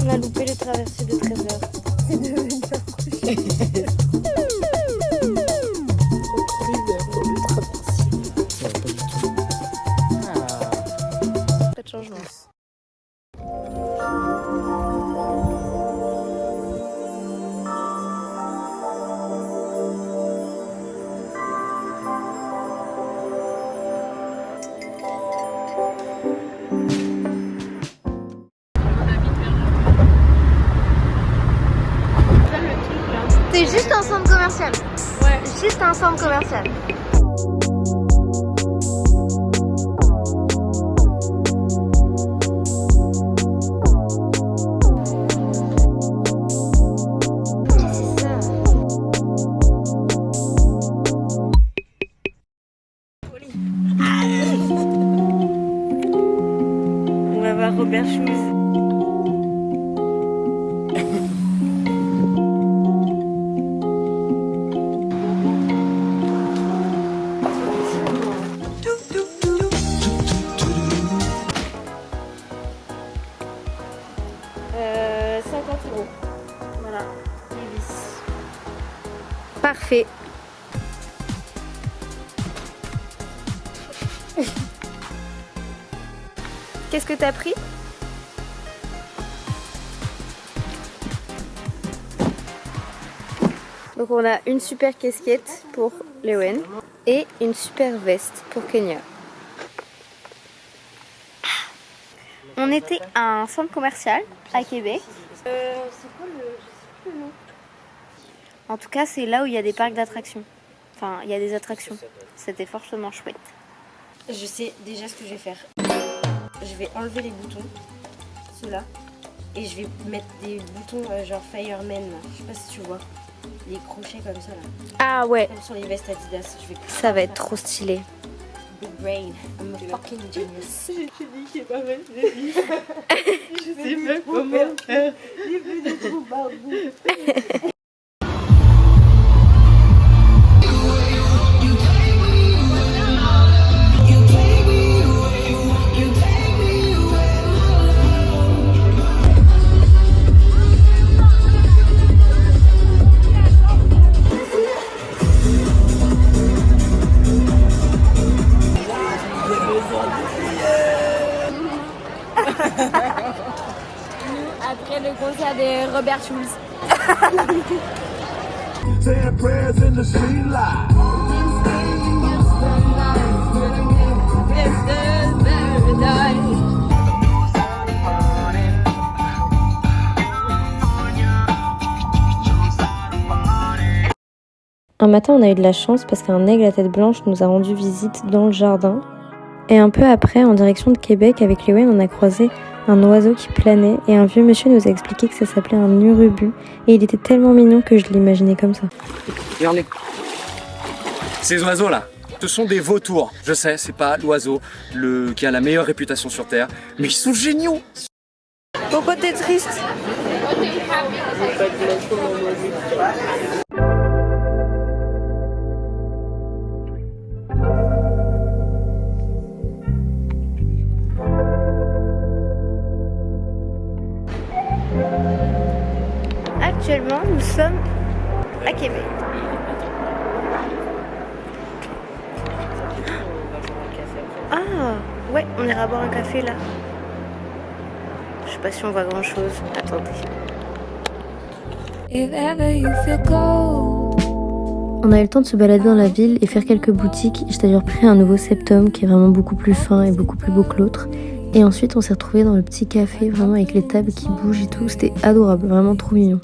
On a loupé le traversée de 13 heures. C'est devenu accoucher. Pas de changement. C'est juste un centre commercial. Ouais. Juste un centre commercial. On va voir Robert Schulz. Euh, 50 €. Voilà, les vis. Parfait. Qu'est-ce que t'as pris? Donc on a une super casquette pour Lewen et une super veste pour Kenya. On était à un centre commercial à Québec. C'est quoi le... Je sais plus le nom. En tout cas, c'est là où il y a des parcs d'attractions. Enfin, il y a des attractions. C'était fortement chouette. Je sais déjà ce que je vais faire. Je vais enlever les boutons, ceux-là, et je vais mettre des boutons genre Fireman, là. Je sais pas si tu vois, les crochets comme ça là, Ah ouais, comme sur les vestes Adidas. Je vais ça va être trop stylé. big brain, I'm a fucking genius. J'ai dit qu'il pas mal de vie. Je sais pas comment faire. J'ai vu des trous barbus. Après le concert de Robert Schulz. Saying prayers in the street light. Un matin, on a eu de la chance parce qu'un aigle à tête blanche nous a rendu visite dans le jardin. Et un peu après, en direction de Québec, avec Lewen, on a croisé un oiseau qui planait et un vieux monsieur nous a expliqué que ça s'appelait un urubu. Et il était tellement mignon que je l'imaginais comme ça. Regardez. Ces oiseaux-là, ce sont des vautours. Je sais, c'est pas l'oiseau qui a la meilleure réputation sur Terre, mais ils sont géniaux. Pourquoi t'es triste? Actuellement, nous sommes à Québec. Ah, ouais, on ira boire un café là. Je sais pas si on voit grand chose. Attendez. On a eu le temps de se balader dans la ville et faire quelques boutiques. J'ai d'ailleurs pris un nouveau Septum qui est vraiment beaucoup plus fin et beaucoup plus beau que l'autre. Et ensuite, on s'est retrouvés dans le petit café, vraiment avec les tables qui bougent et tout. C'était adorable, vraiment trop mignon.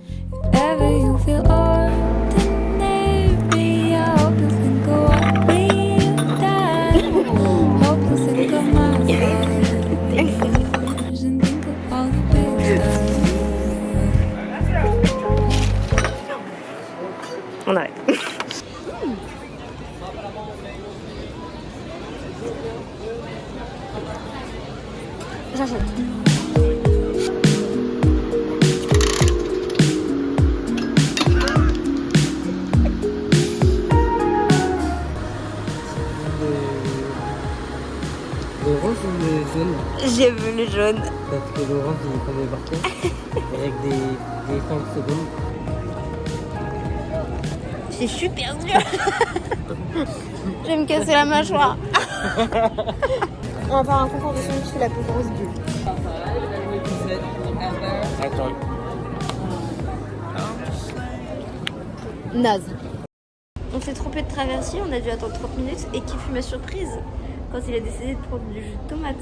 On arrête. J'achète. Des refs le jaune. J'ai vu le jaune. Parce que l'orange il est tombé par terre. Avec des 5 secondes. C'est super dur. Je vais me casser la mâchoire. On va faire un concours de celui qui fait la plus grosse bulle. Attends. Naze. On s'est trompé de traversier, on a dû attendre 30 minutes et qui fut ma surprise quand il a décidé de prendre du jus de tomate.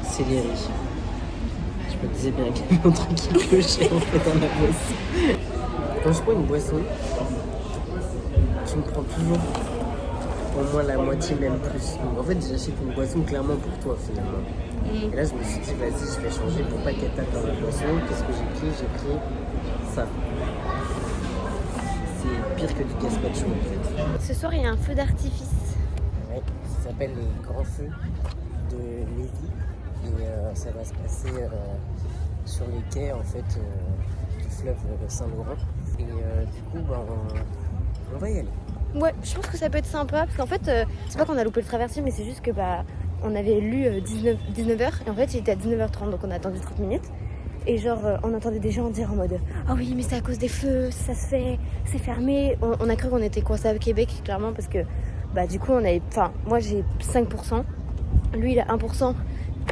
C'est les riches. Je me disais bien qu'il y avait un truc qui clochait en fait dans la boisson. Quand je prends une boisson, tu me prends toujours au moins la moitié, même plus. Donc en fait, j'achète une boisson clairement pour toi finalement. Et là, je me suis dit, vas-y, je vais changer pour pas qu'elle tape dans la boisson. Qu'est-ce que j'ai pris? J'ai pris ça. C'est pire que du gazpacho en fait. Ce soir, il y a un feu d'artifice. Ouais, ça s'appelle le Grand Feu de Lévis. Et ça va se passer sur les quais en fait du fleuve Saint-Laurent. Et du coup, on va y aller. Ouais, je pense que ça peut être sympa parce qu'en fait, c'est pas qu'on a loupé le traversier, mais c'est juste que on avait lu 19h et en fait il était à 19h30 donc on a attendu 30 minutes. Et genre on entendait des gens dire en mode ah oui mais c'est à cause des feux, ça se fait, c'est fermé. On a cru qu'on était coincé à Québec clairement parce que du coup moi j'ai 5%, lui il a 1%.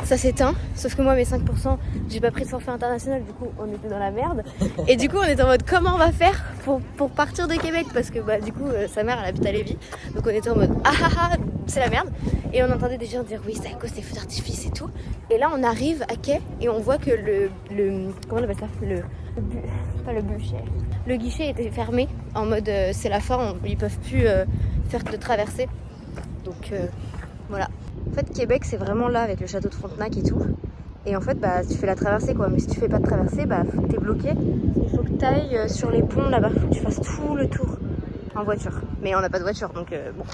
Ça s'éteint, sauf que moi mes 5%, j'ai pas pris de forfait international, du coup on était dans la merde. Et du coup on était en mode comment on va faire pour partir de Québec parce que du coup sa mère elle habite à Lévis. Donc on était en mode c'est la merde. Et on entendait des gens dire oui c'est à cause des feux d'artifice et tout. Et là on arrive à quai et on voit que le comment on appelle ça, pas le bûcher. Le guichet était fermé en mode c'est la fin, ils peuvent plus faire de traversée. Donc voilà. En fait, Québec, c'est vraiment là avec le château de Frontenac et tout. Et en fait, tu fais la traversée quoi. Mais si tu fais pas de traversée, t'es bloqué. Il faut que tu ailles sur les ponts là-bas. Il faut que tu fasses tout le tour en voiture. Mais on n'a pas de voiture, donc bon.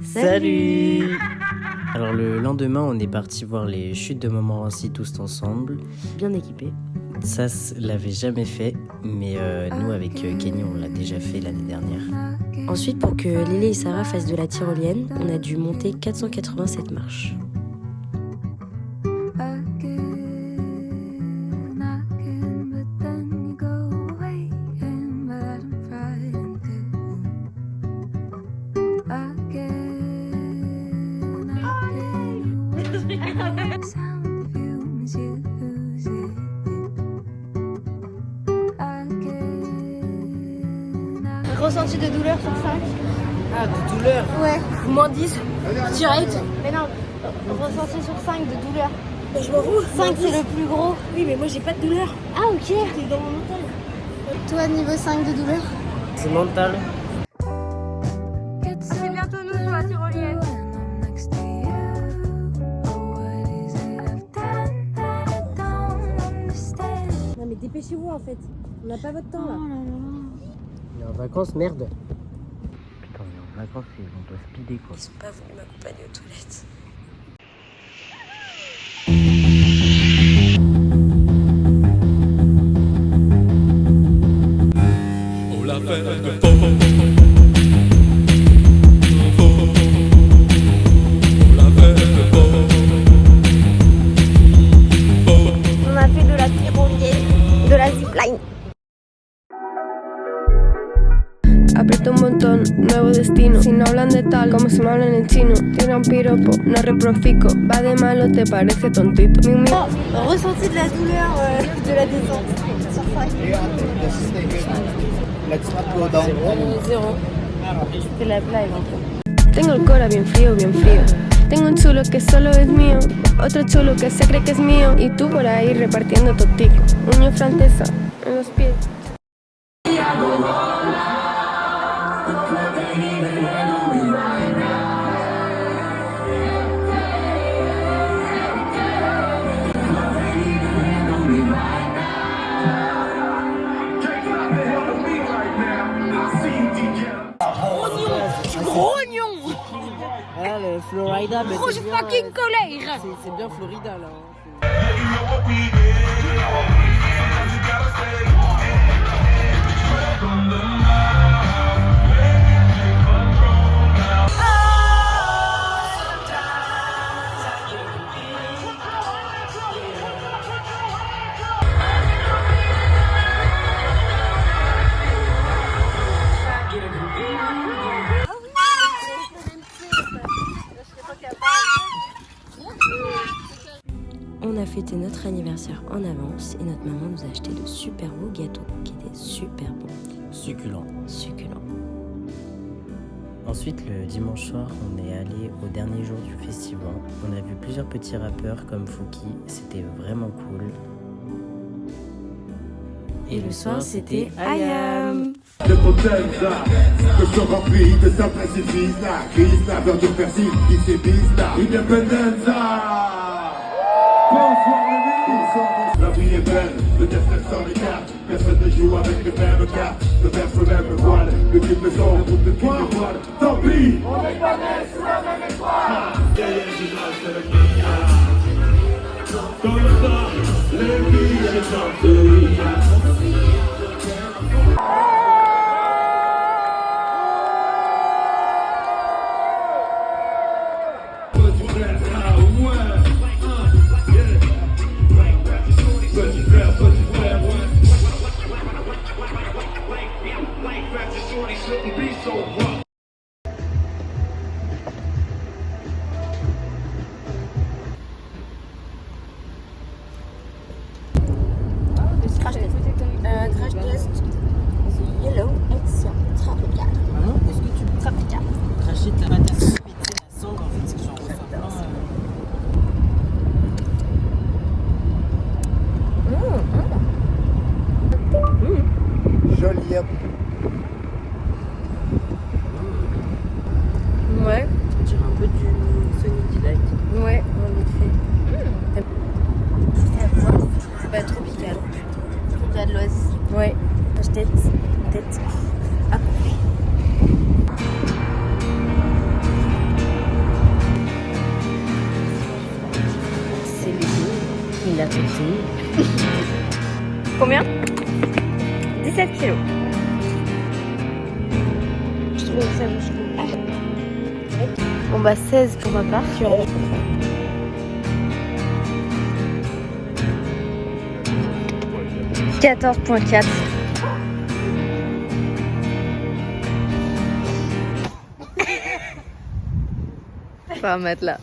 Salut! Alors le lendemain, on est parti voir les chutes de Montmorency tous ensemble. Bien équipé. Ça l'avait jamais fait, mais nous avec Kenny, on l'a déjà fait l'année dernière. Ensuite, pour que Lily et Sarah fassent de la tyrolienne, on a dû monter 487 marches. Ressenti de douleur sur 5. Ah, de douleur? Ouais. Moins 10. Direct. Mais non, ressenti sur 5 de douleur. Je m'en fous. 5 c'est le plus gros. Oui, mais moi j'ai pas de douleur. Ah ok. C'est dans mon mental. Toi niveau 5 de douleur? C'est mental. C'est bientôt nous sur la tyrolienne. Non, mais dépêchez-vous en fait. On n'a pas votre temps là. On est en vacances, merde. Putain, on est en vacances et on doit speeder quoi. Ils sont pas venus m'accompagner aux toilettes. On a fait de la tyrolienne, de la zipline. Aprieto un montón, nuevo destino. Si no hablan de tal, como si me hablan en chino. Tira un piropo, no reprofico. Va de malo, te parece tontito. Ressenti de la douleur de la descente sur 5. Zéro. C'était la blague en fait. Tengo el cora bien frío, bien frío. Tengo un chulo que solo es mío. Otro chulo que se cree que es mío. Y tú por ahí repartiendo totico. Uña francesa en los pies. Florida, mais Rouge fucking colère. c'est bien Florida là. On a fêté notre anniversaire en avance et notre maman nous a acheté de super beaux gâteaux qui étaient super bons. Succulent. Succulents. Ensuite, le dimanche soir, on est allé au dernier jour du festival. On a vu plusieurs petits rappeurs comme Fouki, c'était vraiment cool. Et le soir, c'était Ayam. De Potenza, que je remplis de sa pacifista. Krista, beurre de persil, ici Vista. Independenza. Bonsoir les nuits. La vie est belle, le destin sans les cartes. Personne ne joue avec les mêmes cartes. Le verse le même voile, le type de son, le groupe de qui de voile. Tant pis, on n'est pas nés sous la même étoile. Dans le sang, les filles, elles chantent. Crash test. The yellow X tropical. Ah non, est-ce que tu peux Tropical. cracher ta patate et la sangle en fait, c'est que j'en reçois plein. Joli hop. Ouais, On dirait un peu du Sony Delight. ouais, en effet. Bah, tropical. Tropical de l'Oise. Ouais. Tête. Ah. C'est lui. Il a pété. Combien 17 kilos. Je trouve ça bouge. Bon bah 16 pour ma part. 14,4. On va mettre là.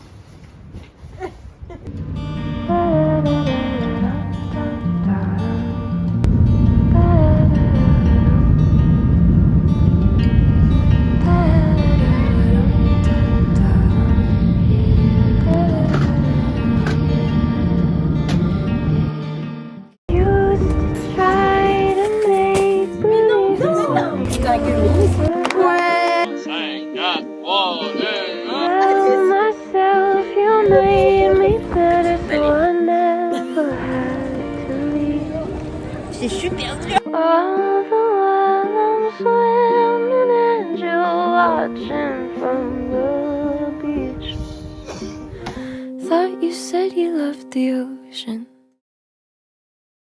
C'est super dur. All the while I'm swimming and you're watching from the beach. Thought you said you loved the ocean.